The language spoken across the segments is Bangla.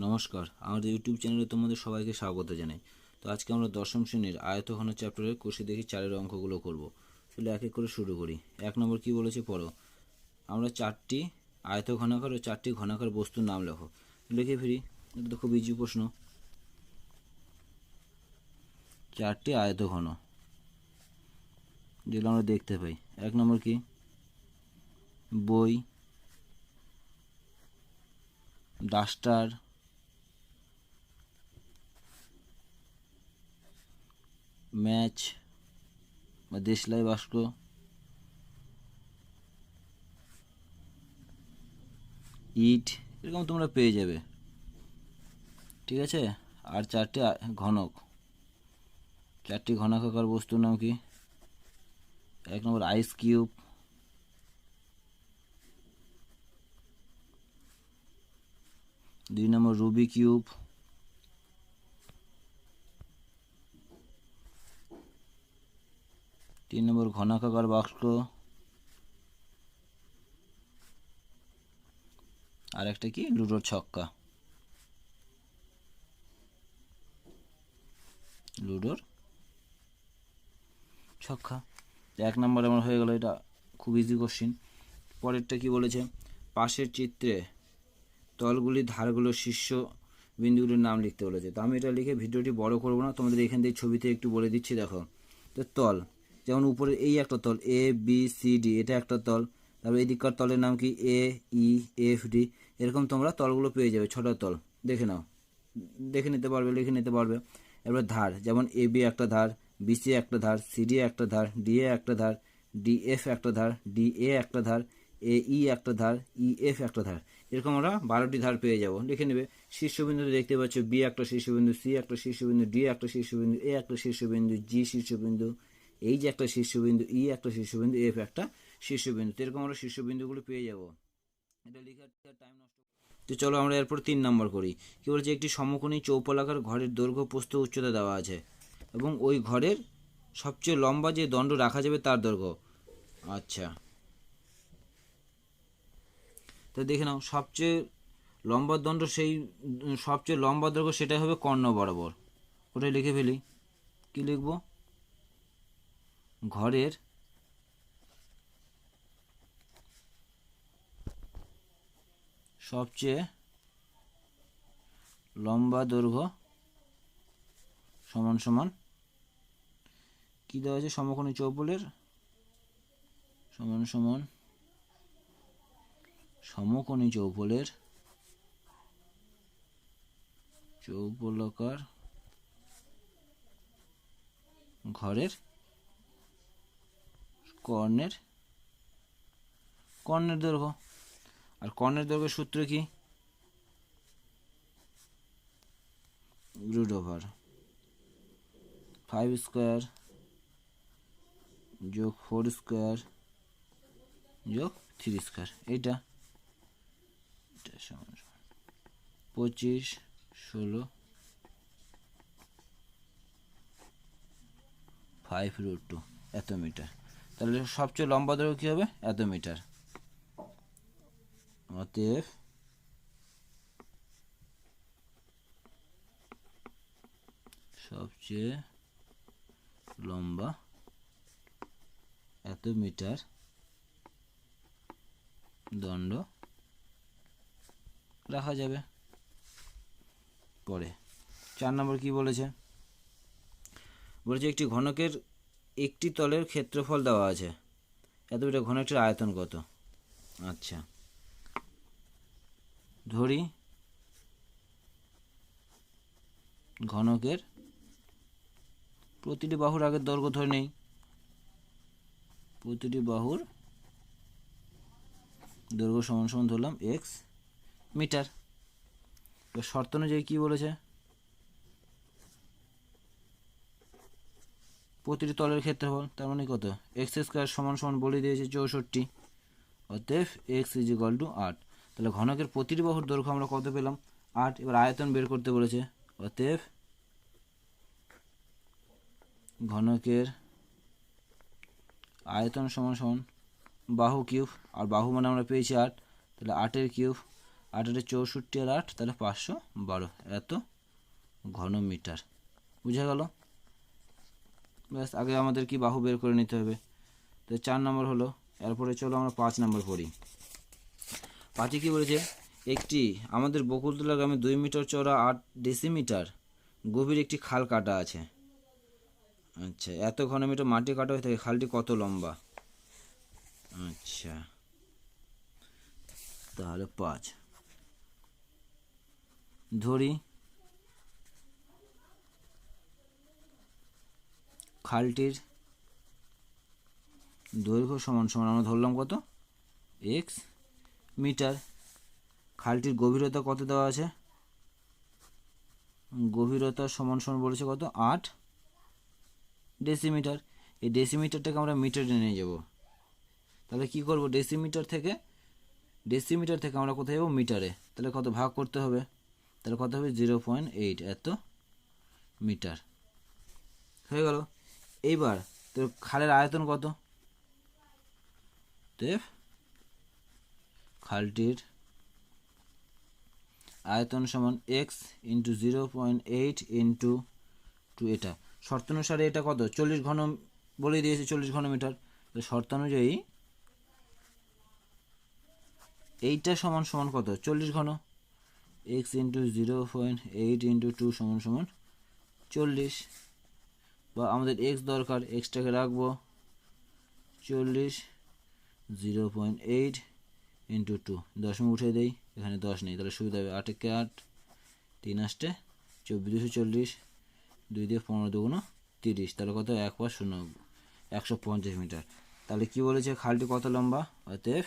নমস্কার, আমাদের ইউটিউব চ্যানেলে তোমাদের সবাইকে স্বাগত জানাই। তো আজকে আমরা দশম শ্রেণীর আয়তঘন চ্যাপ্টারের কোষে দেখি 4-এর অঙ্কগুলো করব। চলো এক এক করে শুরু করি। 1 নম্বর কি বলেছে পড়ো। আমরা 4টি আয়তঘনাকার ও 4টি ঘনাকার বস্তুর নাম লেখো। লিখে ফিরি, এটা তো খুব ইজি প্রশ্ন। 4টি আয়তঘন যেগুলো আমরা দেখতে পাই। 1 নম্বর কি, বই, ডাস্টার, ম্যাচ বা দেশলাই বাস্ক, ইট, এরকম তোমরা পেয়ে যাবে, ঠিক আছে। আর 4টি ঘনক, 4টি ঘনাকার বস্তুর নাম কি। 1 নম্বর আইস কিউব, 2 নম্বর রুবি কিউব, 3 নম্বর ঘনাকার বাক্স, আর একটা কি লুডোর ছক্কা, লুডোর ছক্কা। 1 নম্বর আমার হয়ে গেল, এটা খুব ইজি কোশ্চিন। পরেরটা কি বলেছে, পাশের চিত্রে তলগুলির ধারগুলোর শীর্ষ বিন্দুগুলির নাম লিখতে বলেছে। তো আমি এটা লিখে ভিডিওটি বড় করব না, তোমাদের এখান থেকে ছবিতে একটু বলে দিচ্ছি। দেখো, তো তল যেমন উপরে এই একটা তল এ বি সি ডি, এটা একটা তল। তারপর এই দিককার তলের নাম কি এ ই এফ ডি। এরকম তোমরা তলগুলো পেয়ে যাবে, ছটা তল দেখে নাও, দেখে নিতে পারবে, লিখে নিতে পারবে। এবার ধার, যেমন এ বি একটা ধার, বিসি একটা ধার, সিডি একটা ধার, ডিএ একটা ধার, ডিএফ একটা ধার, ডিএ একটা ধার, এ ই একটা ধার, ইএফ একটা ধার। এরকম আমরা 12টি ধার পেয়ে যাব, লিখে নেবে। শীর্ষবিন্দু দেখতে পাচ্ছ, বি একটা শীর্ষবিন্দু, সি একটা শীর্ষবিন্দু, ডি একটা শীর্ষবিন্দু, এ একটা শীর্ষবিন্দু, জি শীর্ষবিন্দু, এই যে একটা শীর্ষবিন্দু, ই একটা শীর্ষবিন্দু, এফ একটা শীর্ষবিন্দু। এরকম আমরা শীর্ষবিন্দুগুলো পেয়ে যাব। এটা লেখার টাইম নষ্ট। তো চলো আমরা এরপর 3 নম্বর করি। কি বলছে, একটি সমকোণী চৌপলাকার ঘরের দৈর্ঘ্য প্রস্থ উচ্চতা দেওয়া আছে এবং ওই ঘরের সবচেয়ে লম্বা যে দণ্ড রাখা যাবে তার দৈর্ঘ্য। আচ্ছা, তো দেখে নাও, সবচেয়ে লম্বা দণ্ড, সেই সবচেয়ে লম্বা দৈর্ঘ্য সেটাই হবে কর্ণ বরাবর। ওটাই লিখে ফেলি। কি লিখব, ঘরের সবচেয়ে লম্বা দৈর্ঘ্য সমান সমান কি দেওয়া আছে, সমকোণী চৌপলের সমান সমান সমকোণী চৌপলাকার ঘরের কর্ণের দৈর্ঘ্য। আর কর্ণের দৈর্ঘ্যের সূত্র কি, রুট ওভার 5 স্কোয়ার যোগ 4 স্কোয়ার যোগ 3 স্কোয়ার। এটা সমান 25, 16, 5√2 এত মিটার। তাহলে সবচেয়ে লম্বা দৈর্ঘ্য কী হবে, এত মিটার। অতএব সবচেয়ে লম্বা এত মিটার দণ্ড রাখা যাবে। পরে 4 নম্বর কি বলেছে, একটি ঘনকের একটি তলের ক্ষেত্রফল দেওয়া আছে, এত মিটার। ঘনকটির আয়তন কত। আচ্ছা, ধরি ঘনকের প্রতিটি বাহুর আগের দৈর্ঘ্য ধরে নেই, প্রতিটি বাহুর দৈর্ঘ্য সমান সমান ধরলাম এক্স মিটার। এবার শর্ত অনুযায়ী কী বলেছে, প্রতিটি তলের ক্ষেত্রফল, তার মানে কত, এক্স স্কোয়ার সমান সমান বলে দিয়েছে 64। অতএব এক্স ইজ ইকুয়াল টু 8। তাহলে ঘনকের প্রতিটি বাহুর দৈর্ঘ্য আমরা কত পেলাম, 8। এবার আয়তন বের করতে বলেছে। অতএব ঘনকের আয়তন সমান সমান বাহু কিউব, আর বাহু মানে আমরা পেয়েছি 8, তাহলে 8 কিউব। 8 64 আর 8 তাহলে 512 এত ঘনমিটার। বুঝা গেল? ব্যাস, আগে আমাদের কি বাহু বের করে নিতে হবে। তো 4 নম্বর হলো। এরপরে চলো আমরা 5 নম্বর পড়ি। 5-এ কী বলেছে, একটি আমাদের বকুলতলা গ্রামে 2 মিটার চওড়া 8 ডেসিমিটার গভীর একটি খাল কাটা আছে। আচ্ছা, এত ঘনমিটার মাটি কাটা হয়ে থাকে, খালটি কত লম্বা? আচ্ছা, তাহলে 5 ধরি খালটির দৈর্ঘ্য সমান সমান আমরা ধরলাম কত, x মিটার। খালটির গভীরতা কত দেওয়া আছে, গভীরতা সমান সমান বলেছে কত, 8 ডেসিমিটার। এই ডেসিমিটারটাকে আমরা মিটারে নিয়ে যাব। তাহলে কি করব, ডেসিমিটার থেকে আমরা কোথায় যাবো, মিটারে। তাহলে কত ভাগ করতে হবে, তাহলে কত হবে 0.8 এত মিটার। হয়ে গেল। এইবার তো খালের আয়তন কত, খালটির আয়তন সমান x ইন্টু 0.8 ইন্টু 2। এটা শর্ত অনুসারে এটা কত, 40 ঘন বলে দিয়েছে, 40 ঘনমিটার। শর্ত অনুযায়ী এইটা সমান সমান কত, 40 ঘন। x ইন্টু 0.8 ইন্টু 2 সমান সমান 40। বা আমাদের x দরকার, এক্সটাকে রাখবো 40, 0.8 ইন্টু 2, দশমিক উঠে দেই, এখানে 10 নেই, তাহলে সুবিধা হবে। 8 একে 8, 3 আসতে 24, 240, 2 দিয়ে 15 দুগুণ 30, তাহলে কত, 1/0, 150 মিটার। তাহলে কি বলেছে, খালটি কত লম্বা, অতএব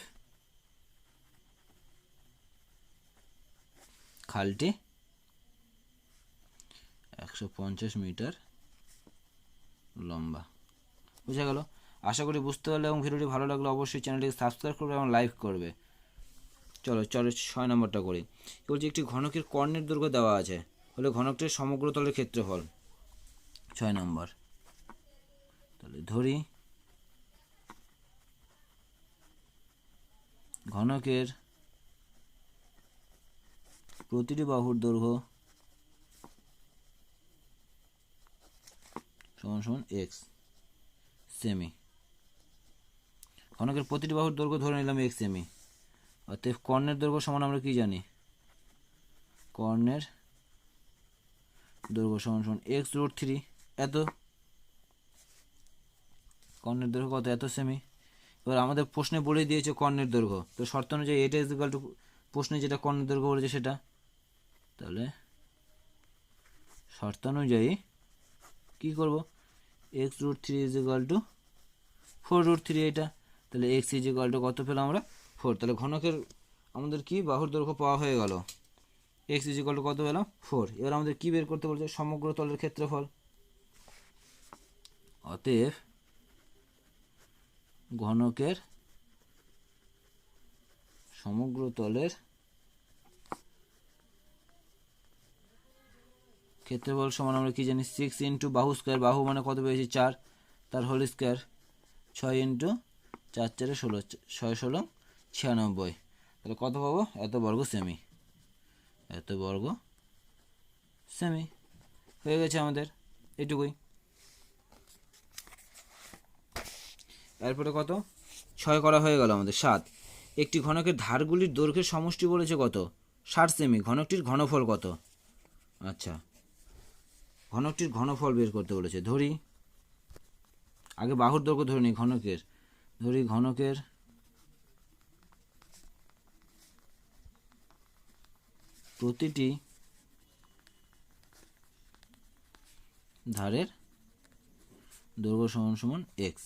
খালটি 150 মিটার লম্বা। বুঝা গেল? আশা করি বুঝতে পারলে, এবং ভিডিওটি ভালো লাগলে অবশ্যই চ্যানেলটিকে সাবস্ক্রাইব করবে এবং লাইক করবে। চলো 6 নম্বরটা করি। বলছি একটি ঘনকের কর্ণের দৈর্ঘ্য দেওয়া আছে, হলে ঘনকটির সমগ্র তলের ক্ষেত্রফল। 6 নম্বর, তাহলে ধরি ঘনকের প্রতিটি বাহুর দৈর্ঘ্য সমান সমান x সেমি। ঘনকের প্রতিটি বাহুর দৈর্ঘ্য ধরে নিলাম x সেমি। অতএব কর্ণের দৈর্ঘ্য সমান আমরা কি জানি, কর্ণের দৈর্ঘ্য সমান সমান x√3 এত। কর্ণের দৈর্ঘ্য কত, এত সেমি। এবার আমাদের প্রশ্নে বলে দিয়েছে কর্ণের দৈর্ঘ্য, তো শর্ত অনুযায়ী এটা ইকুয়াল টু প্রশ্নে যেটা কর্ণের দৈর্ঘ্য বলেছে সেটা। তাহলে শর্ত অনুযায়ী কী করব, x√3 ইজ ইকুয়াল টু 4√3 এটা। তাহলে x ইজ ইকুয়াল টু কত পেলাম আমরা, 4। তাহলে ঘনকের আমাদের কি বাহুর দৈর্ঘ্য পাওয়া হয়ে গেল, x ইজ ইকুয়াল টু কত পেলাম, 4। এবার আমাদের কি বের করতে বলছে, সমগ্র তলের ক্ষেত্রফল। অতএব ঘনকের সমগ্র তলের ক্ষেত্রফল সমান আমরা কি জানি, 6 ইন্টু বাহু স্কোয়ার, বাহু মানে কত পেয়েছি 4, তার হোল স্কোয়ার, 6 ইন্টু 4 4 16, 6 16 96। তাহলে কত পাবো, এত বর্গ সেমি। এত বর্গ সেমি হয়ে গেছে আমাদের, এটুকুই। এরপরে কত, 6 করা হয়ে গেল আমাদের। 7, একটি ঘনকের ধারগুলির দৈর্ঘ্যের সমষ্টি বলেছে কত, 60 সেমি। ঘনকটির ঘনফল কত। আচ্ছা, ঘনকটির ঘনফল বের করতে বলেছে। ধরি আগে বাহুর দৈর্ঘ্য ধরে নিই, ঘনকের ধরি, ঘনকের প্রতিটি ধারের দৈর্ঘ্য সমান সমান x।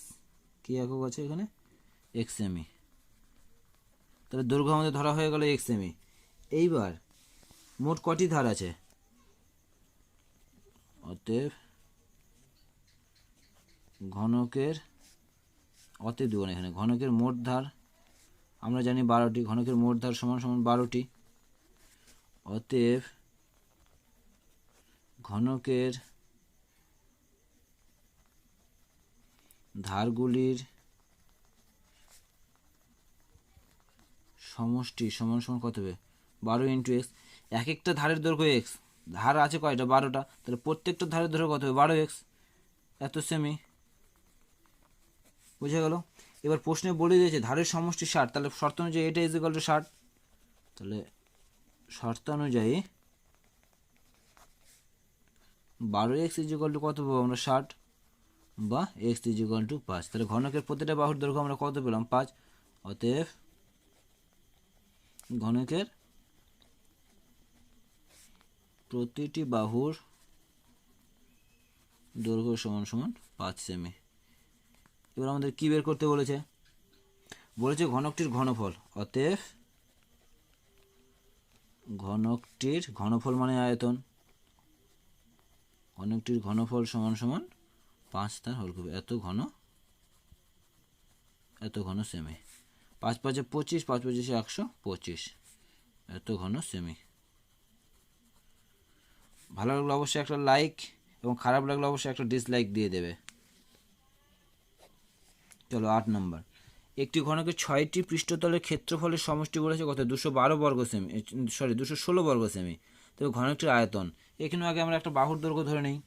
কি একক আছে এখানে, x সেমি। তাহলে দৈর্ঘ্য আমাদের ধরা হয়ে গেল x সেমি। এইবার মোট কটি ধার আছে, অতএব ঘনকের, অতএব দেব না এখানে, ঘনকের মোট ধার আমরা জানি 12টি, ঘনকের মোট ধার সমান সমান 12টি। অতএব ঘনকের ধারগুলির সমষ্টি সমান সমান কত হবে, 12 ইন্টু এক্স, এক একটা ধারের দৈর্ঘ্য এক্স, ধার আছে কয়টা 12টা, তাহলে প্রত্যেকটা ধারের দৈর্ঘ্য কত হবে 12 এক্স, এত সেমি। বুঝে গেল? এবার প্রশ্নে বলে দিয়েছে ধারের সমষ্টি 60, তাহলে শর্ত অনুযায়ী এটা ইজ ইকুয়াল টু 60, তাহলে শর্ত অনুযায়ী 12x ইজ ইকুয়াল টু কত পাবো আমরা 60, বা x ইজ ইকুয়াল টু 5। তাহলে ঘনকের প্রতিটা বাহুর দৈর্ঘ্য আমরা কত পেলাম 5, অতএব ঘনকের প্রতিটি বাহুর দৈর্ঘ্য সমান সমান 5 সেমি। এবার আমাদের কি বের করতে বলেছে? বলেছে ঘনকটির ঘনফল, অতএব ঘনকটির ঘনফল মানে আয়তন, ঘনকটির ঘনফল সমান সমান 5 তার হোল কিউব, এত ঘন সেমি। 5 5 25, 5 25 125, এত ঘন সেমি। ভালো লাগলে অবশ্যই একটা লাইক, এবং খারাপ লাগলে অবশ্যই একটা ডিসলাইক দিয়ে দেবে। চলো 8 নম্বর, একটি ঘনকের 6টি পৃষ্ঠতলের ক্ষেত্রফলের সমষ্টি বলেছে কত 212 বর্গ সেমি, 216 বর্গ সেমি। তবে ঘনকটির আয়তন, এখানে আগে আমরা একটা বাহুর দৈর্ঘ্য ধরে নিই,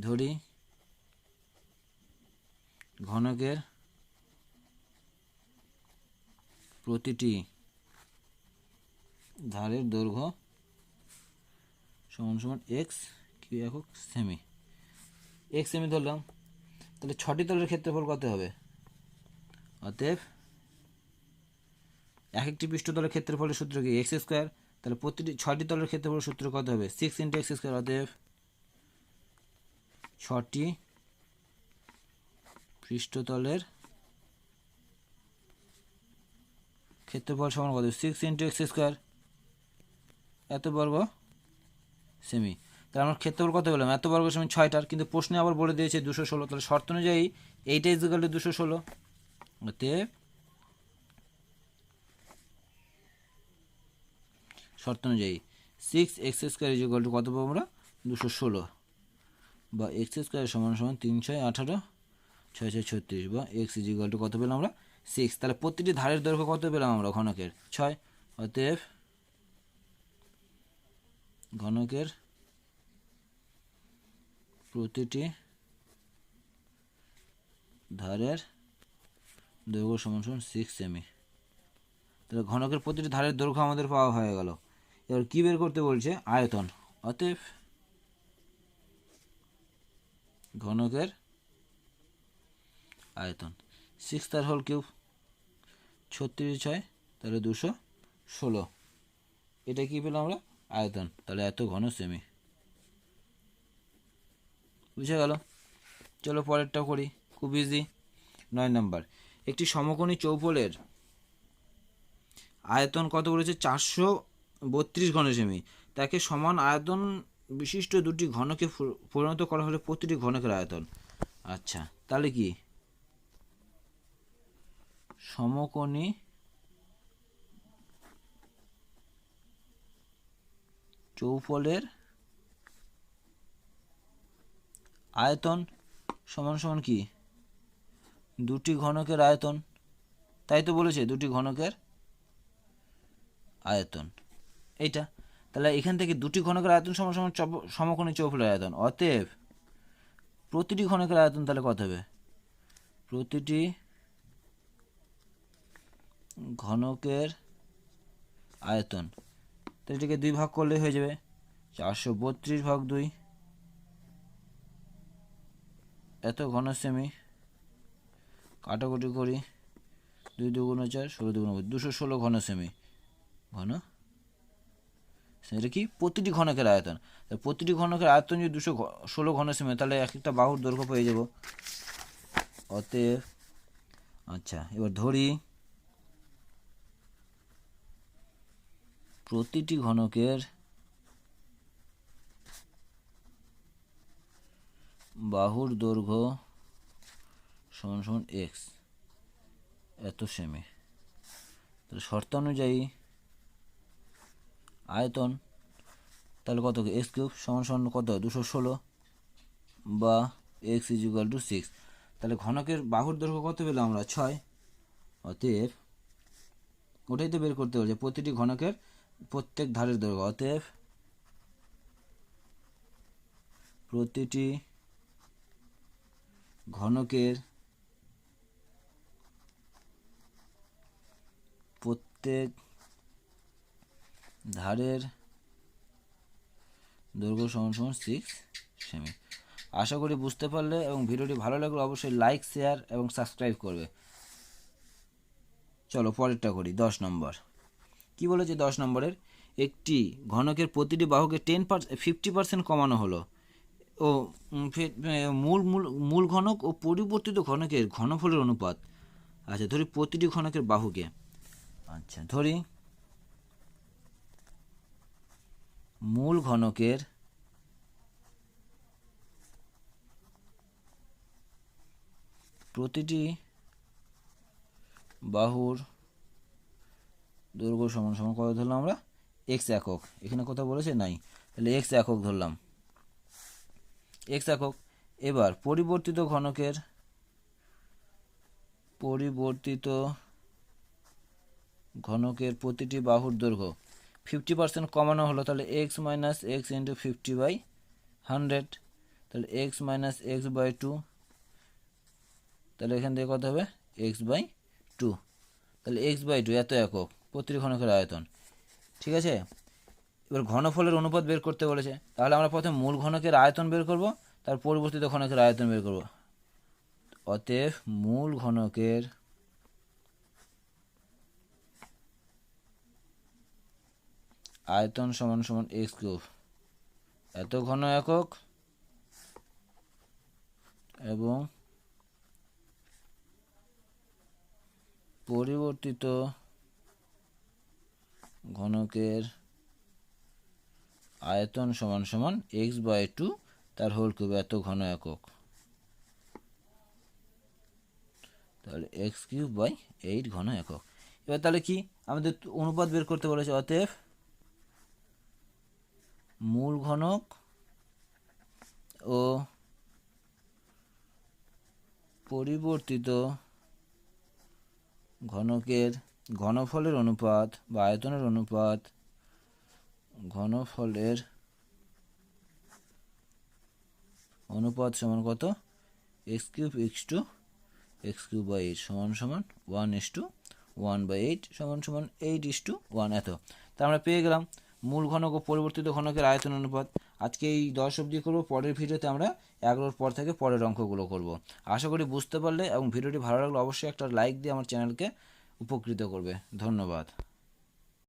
ধরি ঘনকের প্রতিটি ধারের দৈর্ঘ্য সমান সমান এক্স কি একক সেমি, এক্স সেমি ধরলাম। তাহলে 6টি তলের ক্ষেত্রফল কত হবে? অতএব এক একটি পৃষ্ঠতলের ক্ষেত্রফলের সূত্র কি এক্স স্কোয়ার, তাহলে প্রতিটি 6টি তলের ক্ষেত্রফলের সূত্র কত হবে 6 ইন্টু এক্স স্কোয়ার। অতএব 6টি পৃষ্ঠতলের ক্ষেত্রফল সমান কত 6 ইন্টু এক্স স্কোয়ার, এত বর্গ সেমি। তাহলে আমার ক্ষেত্রফল কত পেলাম এত বর্গ সেমি 6টার, কিন্তু প্রশ্নে আবার বলে দিয়েছে 216, তাহলে শর্ত অনুযায়ী এইটা ইজ ইকুয়াল টু 216। অতএব শর্ত অনুযায়ী 6x square is equal to কত পাবো আমরা 216, বা এক্স স্কোয়ার সমান সমান 3 6 18, 6 6 36, বা এক্স ইজ ইকুয়াল টু কত পেলাম আমরা 6। তাহলে প্রতিটি ধারের দৈর্ঘ্য কত পেলাম আমরা ঘনকের 6, অতএব ঘনকের প্রতিটি ধারের দৈর্ঘ্য সমান সমান 6 সেমি। তাহলে ঘনকের প্রতিটি ধারের দৈর্ঘ্য আমাদের পাওয়া হয়ে গেল। এবার কি বের করতে বলছে আয়তন, অতএব ঘনকের আয়তন 6 তার হোল কিউব 36 6, তাহলে 216, এটা কি পেলাম আমরা আয়তন, তাহলে এত ঘন সেমি। বুঝে গেল? চলো পরেরটা করি, খুব ইজি। 9 নম্বর, একটি সমকোণী চৌপলের আয়তন কত বলেছে 432 ঘন সেমি, তাকে সমান আয়তন বিশিষ্ট দুটি ঘনকে পরিণত করা হলে প্রতিটি ঘনকের আয়তন। আচ্ছা, তাহলে কি সমকোণী চৌপলের আয়তন সমান সমান কি দুটি ঘনকের আয়তন, তাই তো বলেছে দুটি ঘনকের আয়তন এইটা। তাহলে এখান থেকে দুটি ঘনকের আয়তন সমান সমান সমকোণী চৌপলের আয়তন, অতএব প্রতিটি ঘনকের আয়তন তাহলে কত হবে প্রতিটি ঘনকের আয়তন, তাহলে এটাকে 2 ভাগ করলে হয়ে যাবে 432 ভাগ 2, এত ঘন সেমি। কাটাকুটি করি 2 2 গুণ 4 16 2 গুণ 216 ঘন সেমি, ঘন এটা কি প্রতিটি ঘনকের আয়তন। প্রতিটি ঘনকের আয়তন যদি 216 ঘন সেমি, তাহলে এক একটা বাহুর দৈর্ঘ্য পেয়ে যাব। অতএব আচ্ছা, এবার ধরি প্রতিটি ঘনকের বাহুর দৈর্ঘ্য সমান সমান এক্স, এত সেমি। তাহলে শর্ত অনুযায়ী আয়তন তাহলে কত এক্স কিউব সমান সমান কত 216, বা এক্স ইজ ইকুয়াল টু 6। তাহলে ঘনকের বাহুর দৈর্ঘ্য কত পেলাম আমরা 6, অতএব ওটাই তো বের করতে বলছে, প্রতিটি ঘনকের প্রত্যেক ধারের দৈর্ঘ্য। অতএব প্রতিটি ঘনকের প্রত্যেক ধারের দৈর্ঘ্য সমান সমান 6 সেমি। আশা করি বুঝতে পারলে, এবং ভিডিওটি ভালো লাগলে অবশ্যই লাইক, শেয়ার এবং সাবস্ক্রাইব করবে। চলো পরেরটা করি। 10 নম্বর কি বলেছে? 10 নম্বরের একটি ঘনকের প্রতিটি বাহুকে 50% কমানো হলো ও মূল ঘনক ও পরিবর্তিত ঘনকের ঘনফলের অনুপাত। আচ্ছা ধরি প্রতিটি ঘনকের বাহুকে, আচ্ছা ধরি মূল ঘনকের প্রতিটি বাহুর দৈর্ঘ্য সমান সমান কত ধরলাম আমরা? x একক। এখানে কথা বলেছে নাই, তাহলে x একক ধরলাম, x একক। এবার পরিবর্তিত ঘনকের প্রতিটি বাহুর দৈর্ঘ্য 50% কমানো হলো, তাহলে x মাইনাস এক্স ইন্টু 50/100, তাহলে x মাইনাস এক্স বাই 2, তাহলে এখান থেকে কত হবে? x/2, তাহলে x/2 এত একক প্রতিটি ঘনকের আয়তন। ঠিক আছে, এবার ঘনফলের অনুপাত বের করতে বলেছে, তাহলে আমরা প্রথমে মূল ঘনকের আয়তন বের করব, তার পরিবর্তিত ঘনকের আয়তন বের করব। অতএব মূল ঘনকের আয়তন সমান সমান x³ এত ঘন একক, এবং পরিবর্তিত ঘনকের আয়তন সমান সমান x/2 তার হোল কিউব এত ঘন একক, তাহলে x³/8 ঘন একক। এবার তাহলে কি আমাদের অনুপাত বের করতে বলেছে, অতএব মূল ঘনক ও পরিবর্তিত ঘনকের ঘনফলের অনুপাত বা আয়তনের অনুপাত, ঘনফলের অনুপাত সমান কত? x³ সমান সমান 1:1/8 সমান সমান 8:1 এত। তা আমরা পেয়ে গেলাম মূল ঘনক ও পরিবর্তিত ঘনকের আয়তন অনুপাত। আজকে এই 10 অবধি করবো, পরের ভিডিওতে আমরা 11 পর থেকে পরের অঙ্কগুলো করব। আশা করি বুঝতে পারলে, এবং ভিডিওটি ভালো লাগলে অবশ্যই একটা লাইক দিয়ে আমার চ্যানেলকে উপকৃত করবে। ধন্যবাদ।